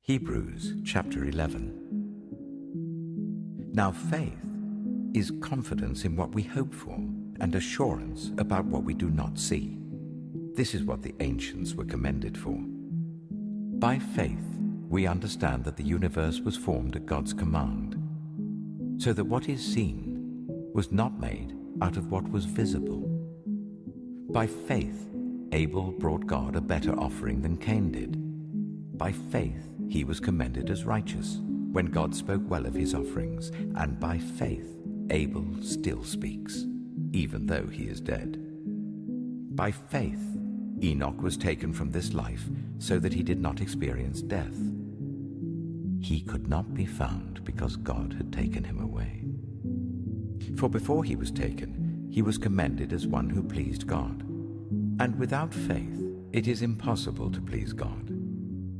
Hebrews chapter 11. Now faith is confidence in what we hope for and assurance about what we do not see. This is what the ancients were commended for. By faith, we understand that the universe was formed at God's command, so that what is seen was not made out of what was visible. By faith, Abel brought God a better offering than Cain did. By faith, he was commended as righteous when God spoke well of his offerings, and by faith, Abel still speaks, even though he is dead. By faith, Enoch was taken from this life so that he did not experience death. He could not be found because God had taken him away. For before he was taken, he was commended as one who pleased God. And without faith, it is impossible to please God,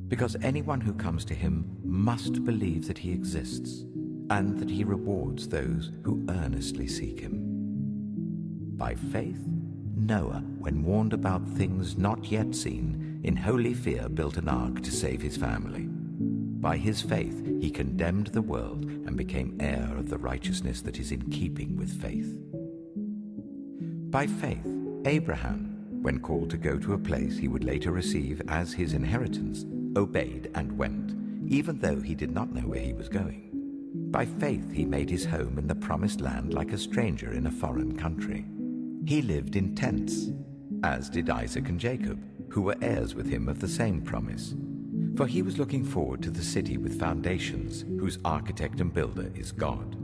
because anyone who comes to him must believe that he exists and that he rewards those who earnestly seek him. By faith, Noah, when warned about things not yet seen, in holy fear built an ark to save his family. By his faith, he condemned the world and became heir of the righteousness that is in keeping with faith. By faith, Abraham, when called to go to a place he would later receive as his inheritance, obeyed and went, even though he did not know where he was going. By faith, he made his home in the promised land like a stranger in a foreign country. He lived in tents, as did Isaac and Jacob, who were heirs with him of the same promise. For he was looking forward to the city with foundations, whose architect and builder is God.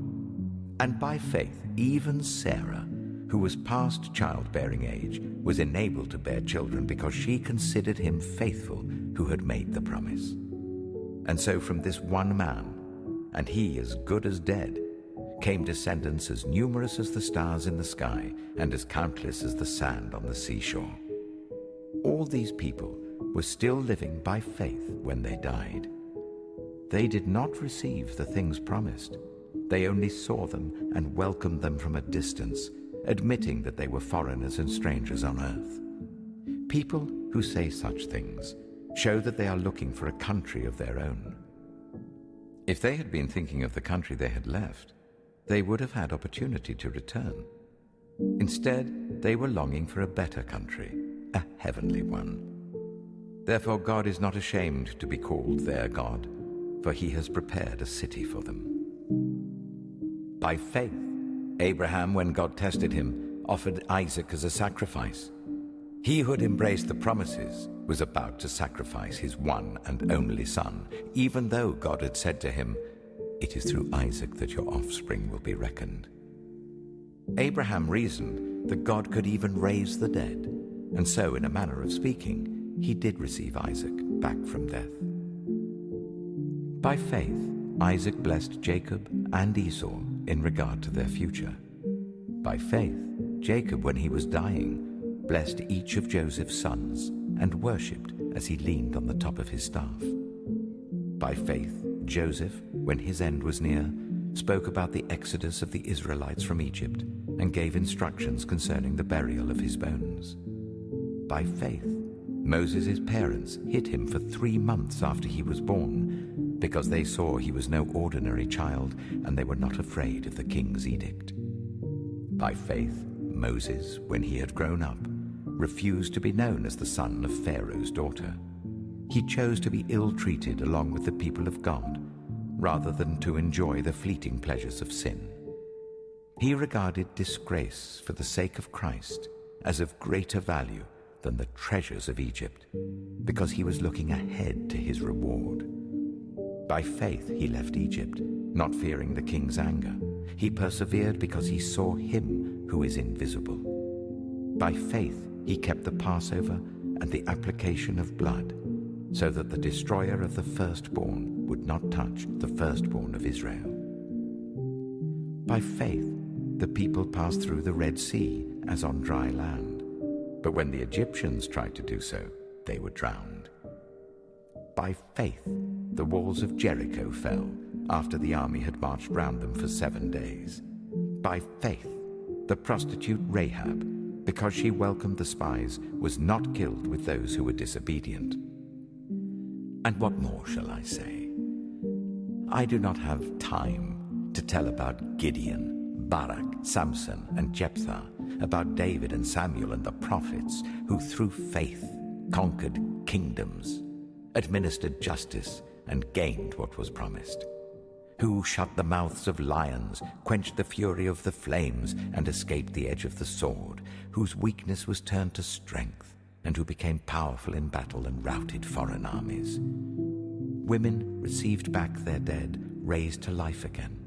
And by faith, even Sarah, who was past childbearing age, was enabled to bear children because she considered him faithful who had made the promise. And so from this one man, and he as good as dead, came descendants as numerous as the stars in the sky and as countless as the sand on the seashore. All these people were still living by faith when they died. They did not receive the things promised. They only saw them and welcomed them from a distance, admitting that they were foreigners and strangers on earth. People who say such things show that they are looking for a country of their own. If they had been thinking of the country they had left, they would have had opportunity to return. Instead, they were longing for a better country, a heavenly one. Therefore, God is not ashamed to be called their God, for he has prepared a city for them. By faith, Abraham, when God tested him, offered Isaac as a sacrifice. He who had embraced the promises was about to sacrifice his one and only son, even though God had said to him, "It is through Isaac that your offspring will be reckoned." Abraham reasoned that God could even raise the dead, and so, in a manner of speaking, he did receive Isaac back from death. By faith, Isaac blessed Jacob and Esau in regard to their future. By faith, Jacob, when he was dying, blessed each of Joseph's sons and worshipped as he leaned on the top of his staff. By faith, Joseph, when his end was near, spoke about the exodus of the Israelites from Egypt and gave instructions concerning the burial of his bones. By faith, Moses' parents hid him for 3 months after he was born, because they saw he was no ordinary child and they were not afraid of the king's edict. By faith, Moses, when he had grown up, refused to be known as the son of Pharaoh's daughter. He chose to be ill-treated along with the people of God, rather than to enjoy the fleeting pleasures of sin. He regarded disgrace for the sake of Christ as of greater value than the treasures of Egypt, because he was looking ahead to his reward. By faith he left Egypt, not fearing the king's anger. He persevered because he saw him who is invisible. By faith he kept the Passover and the application of blood, so that the destroyer of the firstborn would not touch the firstborn of Israel. By faith the people passed through the Red Sea as on dry land, but when the Egyptians tried to do so, they were drowned. By faith the walls of Jericho fell after the army had marched round them for 7 days. By faith the prostitute Rahab, because she welcomed the spies, was not killed with those who were disobedient. And what more shall I say? I do not have time to tell about Gideon, Barak, Samson, and Jephthah, about David and Samuel and the prophets, who through faith conquered kingdoms, administered justice, and gained what was promised, who shut the mouths of lions, quenched the fury of the flames, and escaped the edge of the sword, whose weakness was turned to strength, and who became powerful in battle and routed foreign armies. Women received back their dead, raised to life again.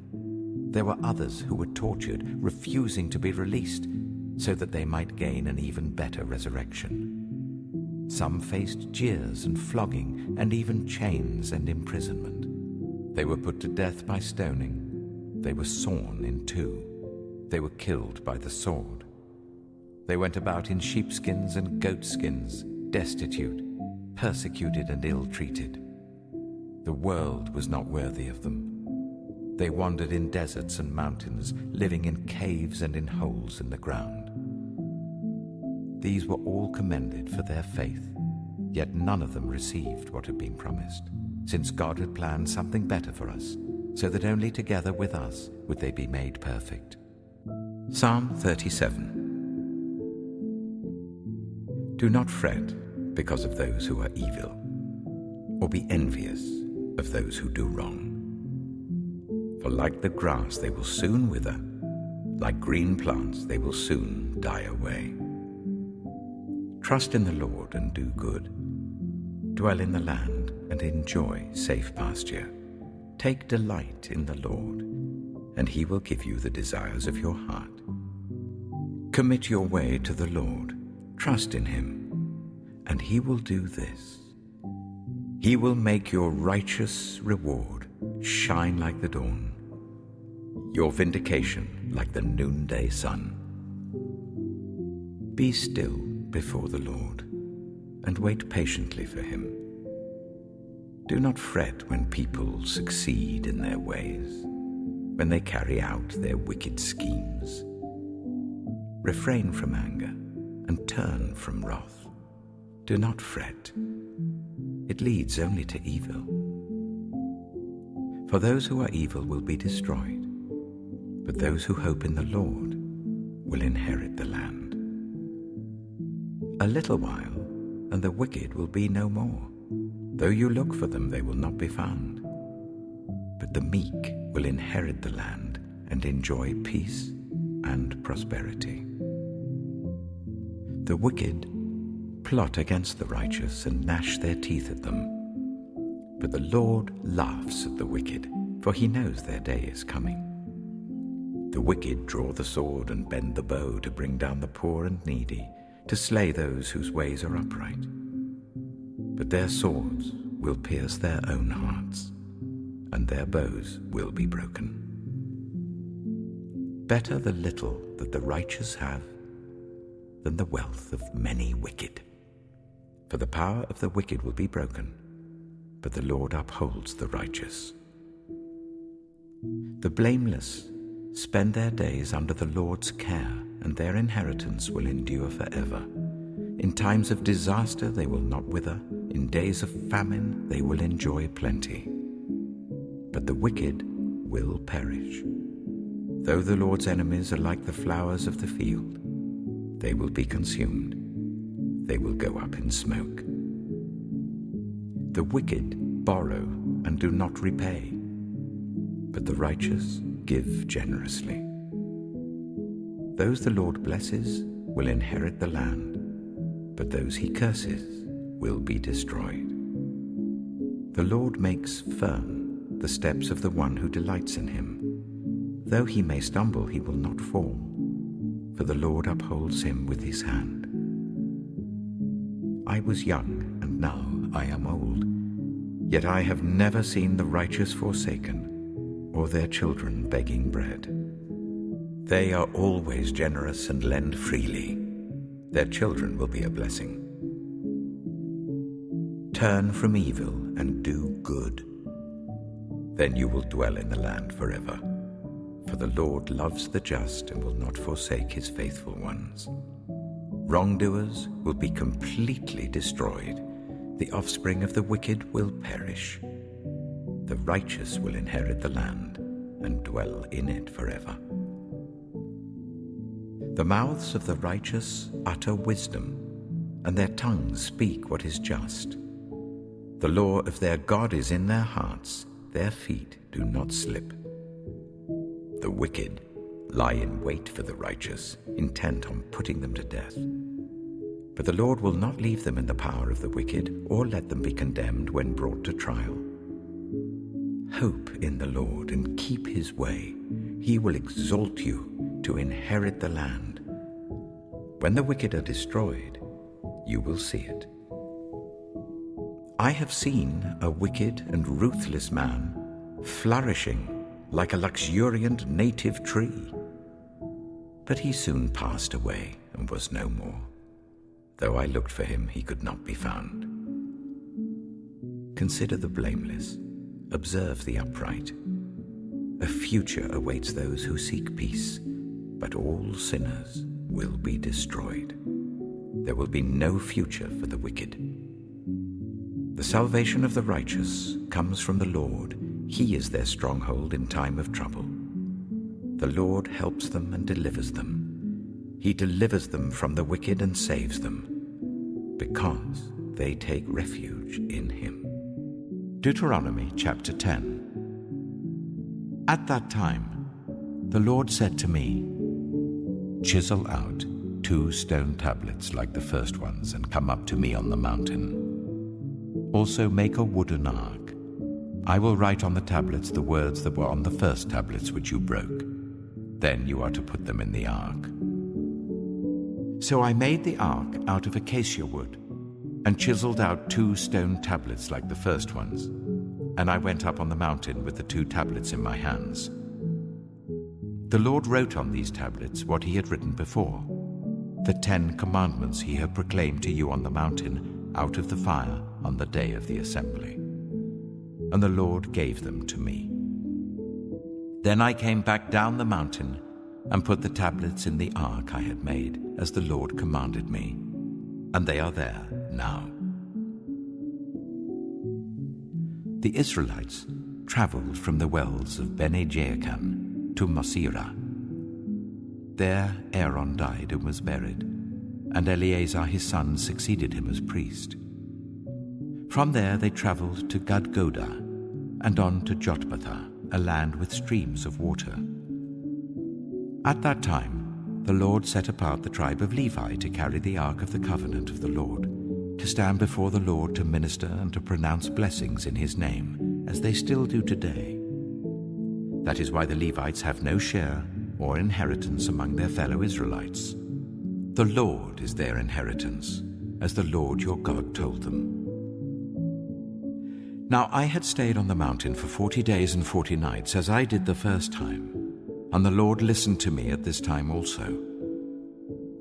There were others who were tortured, refusing to be released, so that they might gain an even better resurrection. Some faced jeers and flogging, and even chains and imprisonment. They were put to death by stoning. They were sawn in two. They were killed by the sword. They went about in sheepskins and goatskins, destitute, persecuted and ill-treated. The world was not worthy of them. They wandered in deserts and mountains, living in caves and in holes in the ground. These were all commended for their faith, yet none of them received what had been promised, since God had planned something better for us, so that only together with us would they be made perfect. Psalm 37. Do not fret because of those who are evil, or be envious of those who do wrong. For like the grass they will soon wither, like green plants they will soon die away. Trust in the Lord and do good. Dwell in the land and enjoy safe pasture. Take delight in the Lord, and he will give you the desires of your heart. Commit your way to the Lord. Trust in him, and he will do this. He will make your righteous reward shine like the dawn, your vindication like the noonday sun. Be still before the Lord, and wait patiently for him. Do not fret when people succeed in their ways, when they carry out their wicked schemes. Refrain from anger and turn from wrath. Do not fret. It leads only to evil. For those who are evil will be destroyed, but those who hope in the Lord will inherit the land. A little while, and the wicked will be no more. Though you look for them, they will not be found. But the meek will inherit the land and enjoy peace and prosperity. The wicked plot against the righteous and gnash their teeth at them. But the Lord laughs at the wicked, for he knows their day is coming. The wicked draw the sword and bend the bow to bring down the poor and needy, to slay those whose ways are upright. But their swords will pierce their own hearts, and their bows will be broken. Better the little that the righteous have than the wealth of many wicked. For the power of the wicked will be broken, but the Lord upholds the righteous. The blameless spend their days under the Lord's care, and their inheritance will endure forever. In times of disaster they will not wither, in days of famine they will enjoy plenty. But the wicked will perish. Though the Lord's enemies are like the flowers of the field, they will be consumed. They will go up in smoke. The wicked borrow and do not repay, but the righteous give generously. Those the Lord blesses will inherit the land, but those he curses will be destroyed. The Lord makes firm the steps of the one who delights in him. Though he may stumble, he will not fall, for the Lord upholds him with his hand. I was young, and now I am old, yet I have never seen the righteous forsaken, or their children begging bread. They are always generous and lend freely. Their children will be a blessing. Turn from evil and do good. Then you will dwell in the land forever. For the Lord loves the just and will not forsake his faithful ones. Wrongdoers will be completely destroyed, The offspring of the wicked will perish. The righteous will inherit the land and dwell in it forever. The mouths of the righteous utter wisdom, and their tongues speak what is just. The law of their God is in their hearts, their feet do not slip. The wicked lie in wait for the righteous, intent on putting them to death. But the Lord will not leave them in the power of the wicked, or let them be condemned when brought to trial. Hope in the Lord and keep his way. He will exalt you to inherit the land. When the wicked are destroyed, you will see it. I have seen a wicked and ruthless man flourishing like a luxuriant native tree. But he soon passed away and was no more. Though I looked for him, he could not be found. Consider the blameless, observe the upright. A future awaits those who seek peace, but all sinners will be destroyed. There will be no future for the wicked. The salvation of the righteous comes from the Lord. He is their stronghold in time of trouble. The Lord helps them and delivers them. He delivers them from the wicked and saves them, because they take refuge in him. Deuteronomy chapter 10. At that time, the Lord said to me, "Chisel out 2 stone tablets like the first ones and come up to me on the mountain. Also make a wooden ark. I will write on the tablets the words that were on the first tablets which you broke. Then you are to put them in the ark." So I made the ark out of acacia wood and chiseled out 2 stone tablets like the first ones, and I went up on the mountain with the 2 tablets in my hands. The Lord wrote on these tablets what he had written before, the 10 commandments he had proclaimed to you on the mountain out of the fire on the day of the assembly. And the Lord gave them to me. Then I came back down the mountain and put the tablets in the ark I had made, as the Lord commanded me, and they are there now. The Israelites traveled from the wells of Bene-Jaakan to Mosera. There Aaron died and was buried, and Eleazar his son succeeded him as priest. From there they traveled to Gudgoda and on to Jotbatha, a land with streams of water. At that time, the Lord set apart the tribe of Levi to carry the ark of the covenant of the Lord, to stand before the Lord to minister and to pronounce blessings in his name, as they still do today. That is why the Levites have no share or inheritance among their fellow Israelites. The Lord is their inheritance, as the Lord your God told them. Now I had stayed on the mountain for 40 days and 40 nights, as I did the first time, and the Lord listened to me at this time also.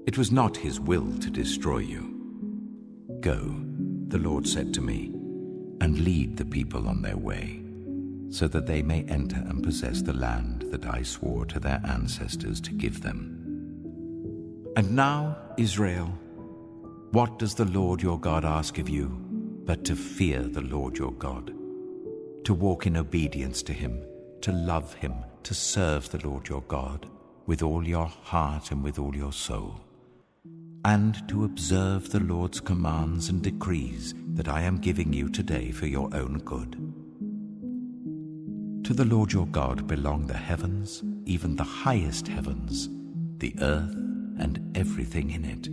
It was not his will to destroy you. Go, the Lord said to me, and lead the people on their way, so that they may enter and possess the land that I swore to their ancestors to give them. And now, Israel, what does the Lord your God ask of you but to fear the Lord your God, to walk in obedience to him, to love him, to serve the Lord your God with all your heart and with all your soul, and to observe the Lord's commands and decrees that I am giving you today for your own good. To the Lord your God belong the heavens, even the highest heavens, the earth and everything in it.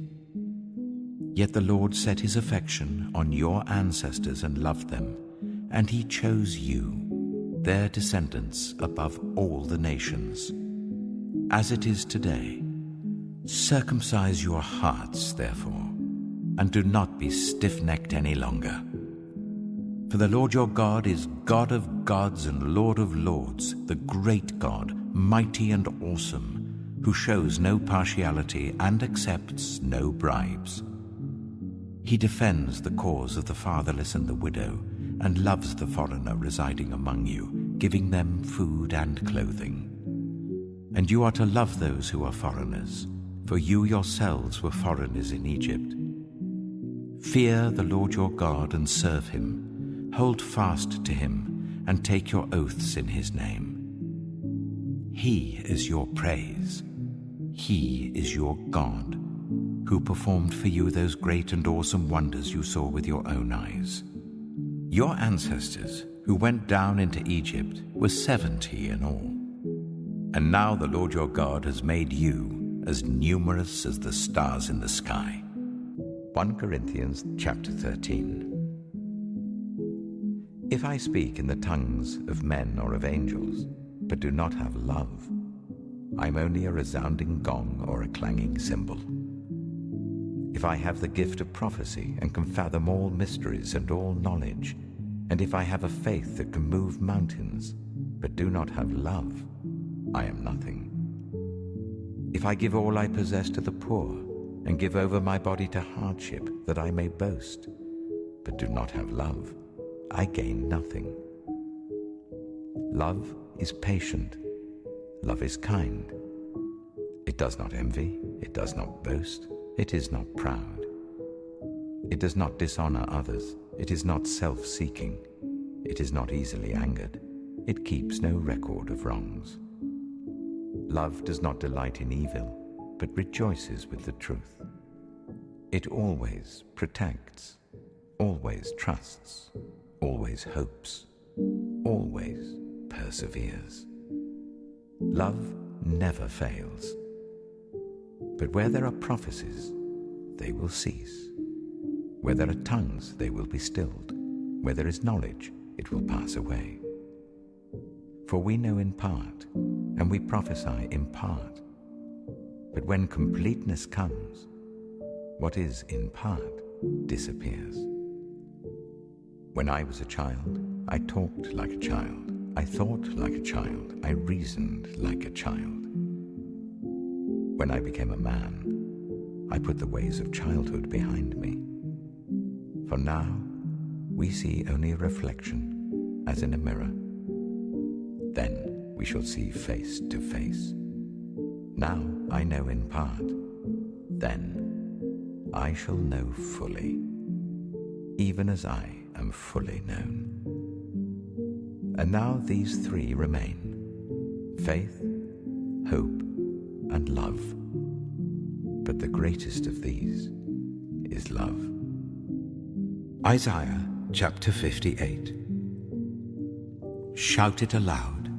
Yet the Lord set his affection on your ancestors and loved them, and he chose you, their descendants, above all the nations. As it is today, circumcise your hearts, therefore, and do not be stiff-necked any longer. For the Lord your God is God of gods and Lord of lords, the great God, mighty and awesome, who shows no partiality and accepts no bribes. He defends the cause of the fatherless and the widow, and loves the foreigner residing among you, giving them food and clothing. And you are to love those who are foreigners, for you yourselves were foreigners in Egypt. Fear the Lord your God and serve him. Hold fast to him and take your oaths in his name. He is your praise. He is your God, who performed for you those great and awesome wonders you saw with your own eyes. Your ancestors, who went down into Egypt, were 70 in all. And now the Lord your God has made you as numerous as the stars in the sky. 1 Corinthians chapter 13. If I speak in the tongues of men or of angels, but do not have love, I'm only a resounding gong or a clanging cymbal. If I have the gift of prophecy and can fathom all mysteries and all knowledge, and if I have a faith that can move mountains, but do not have love, I am nothing. If I give all I possess to the poor and give over my body to hardship that I may boast, but do not have love, I gain nothing. Love is patient. Love is kind. It does not envy. It does not boast. It is not proud. It does not dishonor others. It is not self-seeking. It is not easily angered. It keeps no record of wrongs. Love does not delight in evil, but rejoices with the truth. It always protects, always trusts, always hopes, always perseveres. Love never fails. But where there are prophecies, they will cease. Where there are tongues, they will be stilled. Where there is knowledge, it will pass away. For we know in part, and we prophesy in part. But when completeness comes, what is in part disappears. When I was a child, I talked like a child. I thought like a child. I reasoned like a child. When I became a man, I put the ways of childhood behind me. For now, we see only a reflection, as in a mirror. Then we shall see face to face. Now I know in part. Then I shall know fully, even as I am fully known. And now these three remain: faith, hope, and love. But the greatest of these is love. Isaiah chapter 58. Shout it aloud.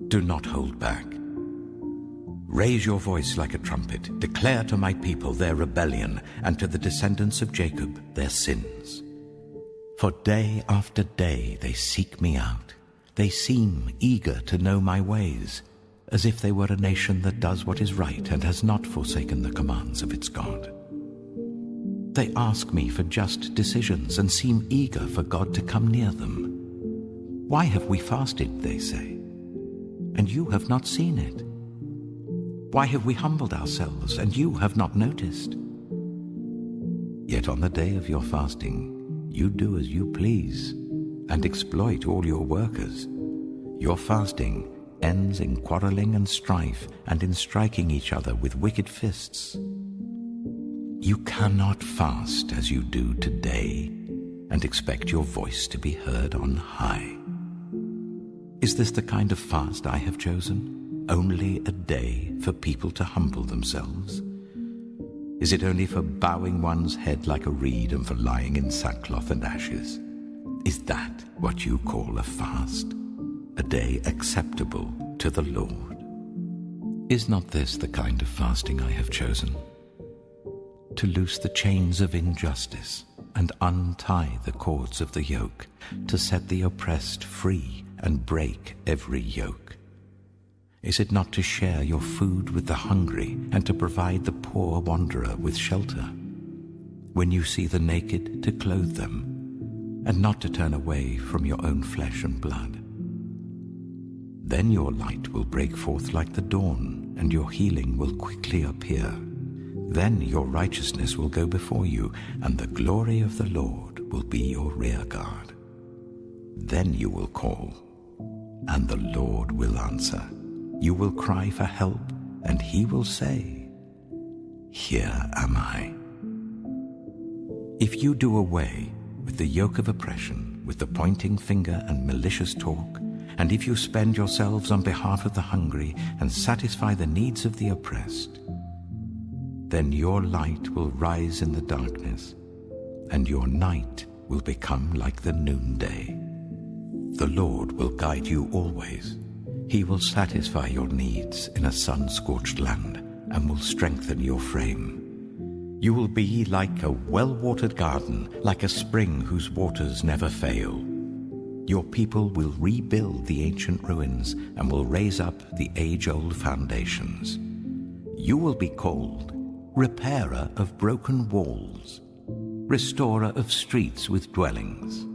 Do not hold back. Raise your voice like a trumpet. Declare to my people their rebellion, and to the descendants of Jacob their sins. For day after day they seek me out. They seem eager to know my ways, as if they were a nation that does what is right and has not forsaken the commands of its God. They ask me for just decisions and seem eager for God to come near them. Why have we fasted, they say, and you have not seen it? Why have we humbled ourselves, and you have not noticed? Yet on the day of your fasting, you do as you please, and exploit all your workers. Your fasting ends in quarreling and strife, and in striking each other with wicked fists. You cannot fast as you do today, and expect your voice to be heard on high. Is this the kind of fast I have chosen? Only a day for people to humble themselves? Is it only for bowing one's head like a reed and for lying in sackcloth and ashes? Is that what you call a fast? A day acceptable to the Lord? Is not this the kind of fasting I have chosen? To loose the chains of injustice and untie the cords of the yoke, to set the oppressed free and break every yoke? Is it not to share your food with the hungry and to provide the poor wanderer with shelter? When you see the naked, to clothe them, and not to turn away from your own flesh and blood? Then your light will break forth like the dawn, and your healing will quickly appear. Then your righteousness will go before you, and the glory of the Lord will be your rear guard. Then you will call, and the Lord will answer. You will cry for help, and he will say, Here am I. If you do away with the yoke of oppression, with the pointing finger and malicious talk, and if you spend yourselves on behalf of the hungry and satisfy the needs of the oppressed, then your light will rise in the darkness, and your night will become like the noonday. The Lord will guide you always. He will satisfy your needs in a sun-scorched land and will strengthen your frame. You will be like a well-watered garden, like a spring whose waters never fail. Your people will rebuild the ancient ruins and will raise up the age-old foundations. You will be called repairer of broken walls, restorer of streets with dwellings.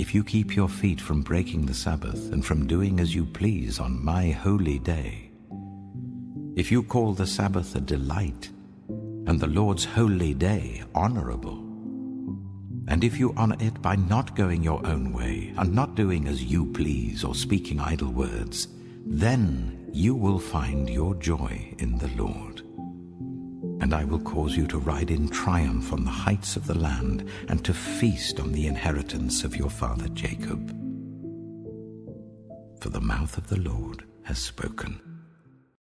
If you keep your feet from breaking the Sabbath and from doing as you please on my holy day, if you call the Sabbath a delight and the Lord's holy day honorable, and if you honor it by not going your own way and not doing as you please or speaking idle words, then you will find your joy in the Lord. And I will cause you to ride in triumph on the heights of the land and to feast on the inheritance of your father Jacob. For the mouth of the Lord has spoken.